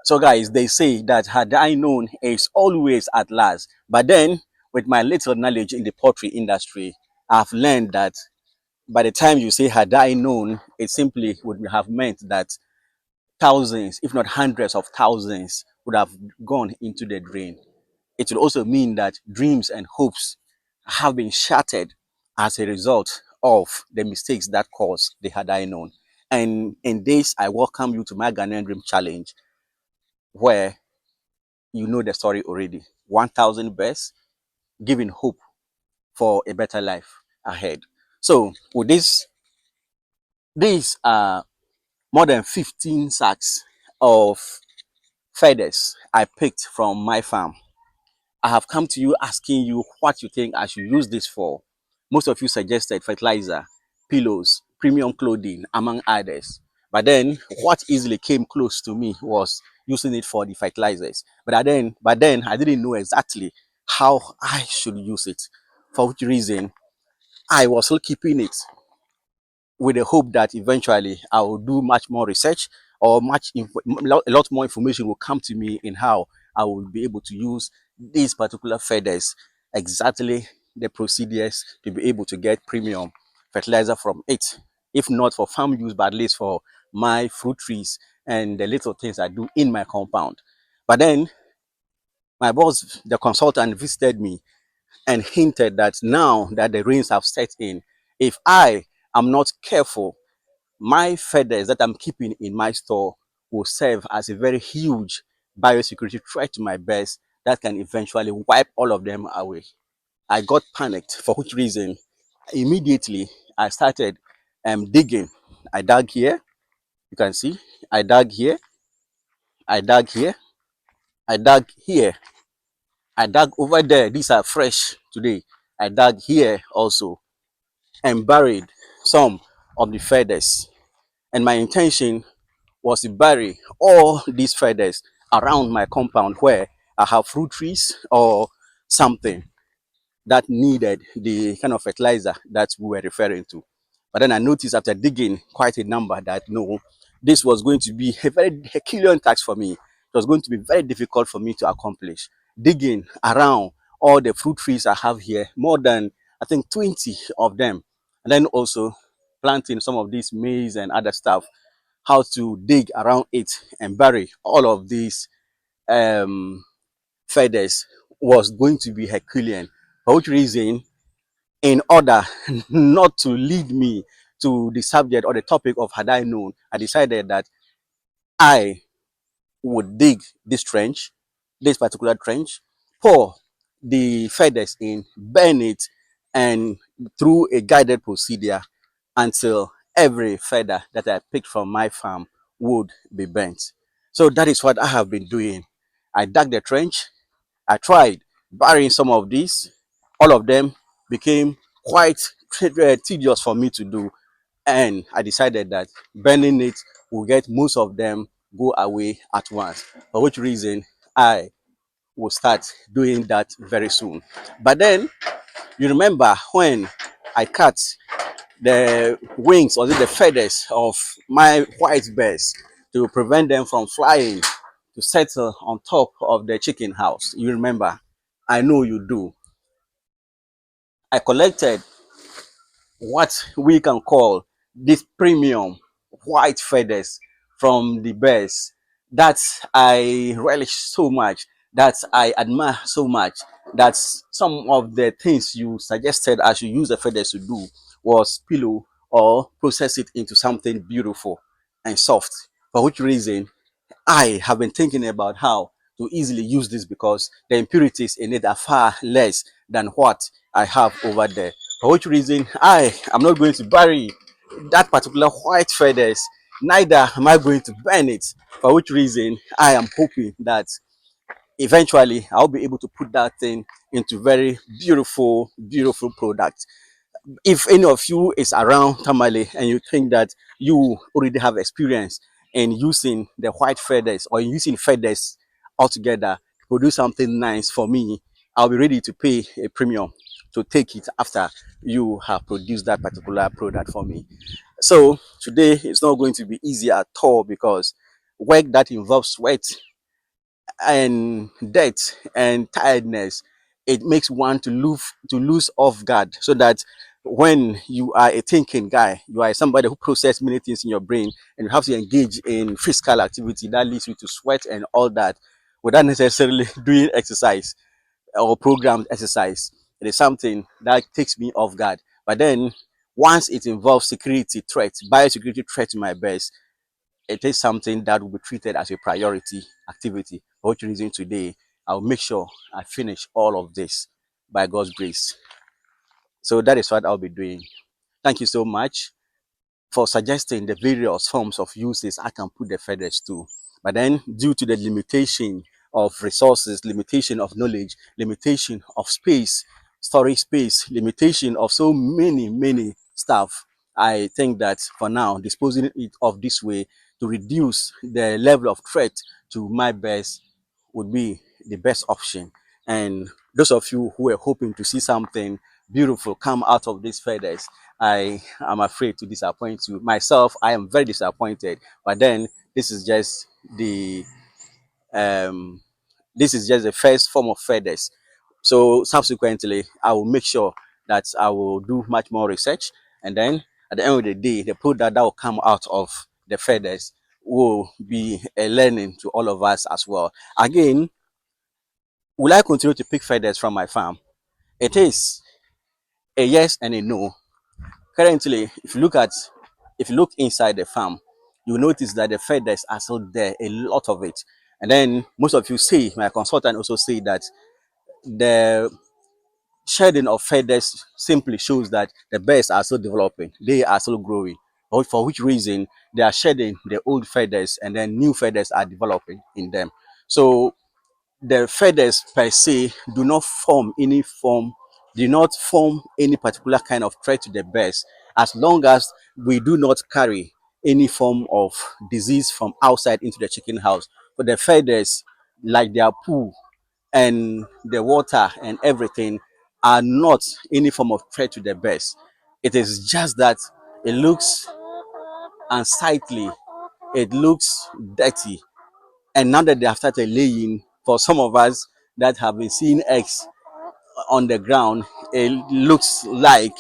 So guys, they say that had I known is always at last. But then with my little knowledge in the poultry industry, I've learned that by the time you say had I known, it simply would have meant that thousands, if not hundreds of thousands, would have gone into the drain. It would also mean that dreams and hopes have been shattered as a result of the mistakes that caused the had I known. And in this, I welcome you to my Ghanaian Dream Challenge, where you know the story already. 1,000 best, giving hope for a better life ahead. So, with this, these are more than 15 sacks of feathers I picked from my farm. I have come to you asking you what you think I should use this for. Most of you suggested fertilizer, pillows, premium clothing, among others. But then what easily came close to me was using it for the fertilizers. But then I didn't know exactly how I should use it. For which reason I was still keeping it with the hope that eventually I will do much more research or a lot more information will come to me in how I will be able to use these particular feathers, exactly the procedures to be able to get premium fertilizer from it. If not for farm use, but at least for my fruit trees and the little things I do in my compound. But then my boss, the consultant, visited me and hinted that now that the rains have set in, if I am not careful, my feathers that I'm keeping in my store will serve as a very huge biosecurity threat to my birds that can eventually wipe all of them away. I got panicked, for which reason immediately I started digging. I dug here, you can see, I dug here, I dug here, I dug here, I dug over there. These are fresh today. I dug here also and buried some of the feathers. And my intention was to bury all these feathers around my compound where I have fruit trees or something that needed the kind of fertilizer that we were referring to. But then I noticed after digging quite a number that no, this was going to be a very Herculean task for me. It was going to be very difficult for me to accomplish. Digging around all the fruit trees I have here, more than I think 20 of them. And then also planting some of these maize and other stuff, how to dig around it and bury all of these um, feathers was going to be Herculean. For which reason, in order not to lead me to the subject or the topic of had I known, I decided that I would dig this trench, this particular trench, pour the feathers in, burn it, and through a guided procedure until every feather that I picked from my farm would be burnt. So that is what I have been doing. I dug the trench, I tried burying some of these, all of them became quite tedious for me to do, and I decided that burning it will get most of them go away at once. For which reason I will start doing that very soon. But then you remember when I cut the wings or the feathers of my white birds to prevent them from flying to settle on top of the chicken house. You remember? I know you do. I collected what we can call this premium white feathers from the birds that I relish so much, that I admire so much, that some of the things you suggested I should use the feathers to do was pillow or process it into something beautiful and soft. For which reason I have been thinking about how to easily use this because the impurities in it are far less than what I have over there. For which reason I am not going to bury that particular white feathers, neither am I going to burn it. For which reason I am hoping that eventually I'll be able to put that thing into very beautiful, beautiful product. If any of you is around Tamale and you think that you already have experience in using the white feathers or using feathers altogether to produce something nice for me, I'll be ready to pay a premium to take it after you have produced that particular product for me. So today it's not going to be easy at all because work that involves sweat and debt and tiredness, it makes one to lose off guard, so that when you are a thinking guy, you are somebody who processes many things in your brain, and you have to engage in physical activity that leads you to sweat and all that without necessarily doing exercise or programmed exercise. It is something that takes me off guard. But then once it involves security threats, biosecurity threat to my best, it is something that will be treated as a priority activity. For which reason today, I'll make sure I finish all of this by God's grace. So that is what I'll be doing. Thank you so much for suggesting the various forms of uses I can put the feathers to. But then, due to the limitation of resources, limitation of knowledge, limitation of space, storage space, limitation of so many stuff, I think that for now, disposing it of this way to reduce the level of threat to my best would be the best option. And those of you who are hoping to see something beautiful come out of these feathers, I am afraid to disappoint you. Myself, I am very disappointed. But then this is just the um, this is just the first form of feathers. So subsequently, I will make sure that I will do much more research, and then at the end of the day, the product that will come out of the feathers will be a learning to all of us as well. Again, will I continue to pick feathers from my farm? It is a yes and a no. Currently, if you look inside the farm, you will notice that the feathers are still there, a lot of it. And then most of you say, my consultant also say that the shedding of feathers simply shows that the birds are still developing, they are still growing. For which reason they are shedding the old feathers and then new feathers are developing in them. So the feathers per se do not form any particular kind of threat to the birds, as long as we do not carry any form of disease from outside into the chicken house. But the feathers, like their poo and the water and everything, are not any form of threat to the birds. It is just that it looks unsightly, it looks dirty, and now that they have started laying, for some of us that have been seeing eggs on the ground, it looks like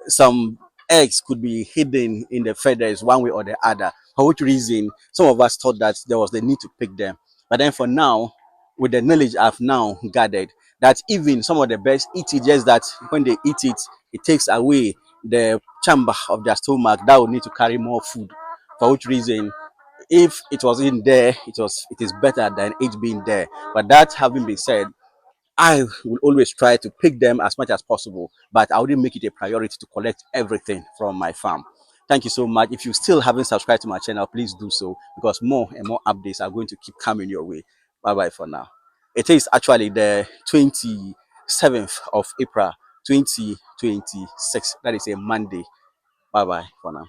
some eggs could be hidden in the feathers one way or the other. For which reason, some of us thought that there was the need to pick them. But then for now, with the knowledge I've now gathered, that even some of the birds eat it, just that when they eat it, it takes away the chamber of their stomach that will need to carry more food. For which reason, if it was in there, it is better than it being there. But that having been said, I will always try to pick them as much as possible, but I wouldn't make it a priority to collect everything from my farm. Thank you so much. If you still haven't subscribed to my channel, please do so, because more and more updates are going to keep coming your way. Bye bye for now. It is actually the 27th of April 2026. That is a Monday. Bye bye for now.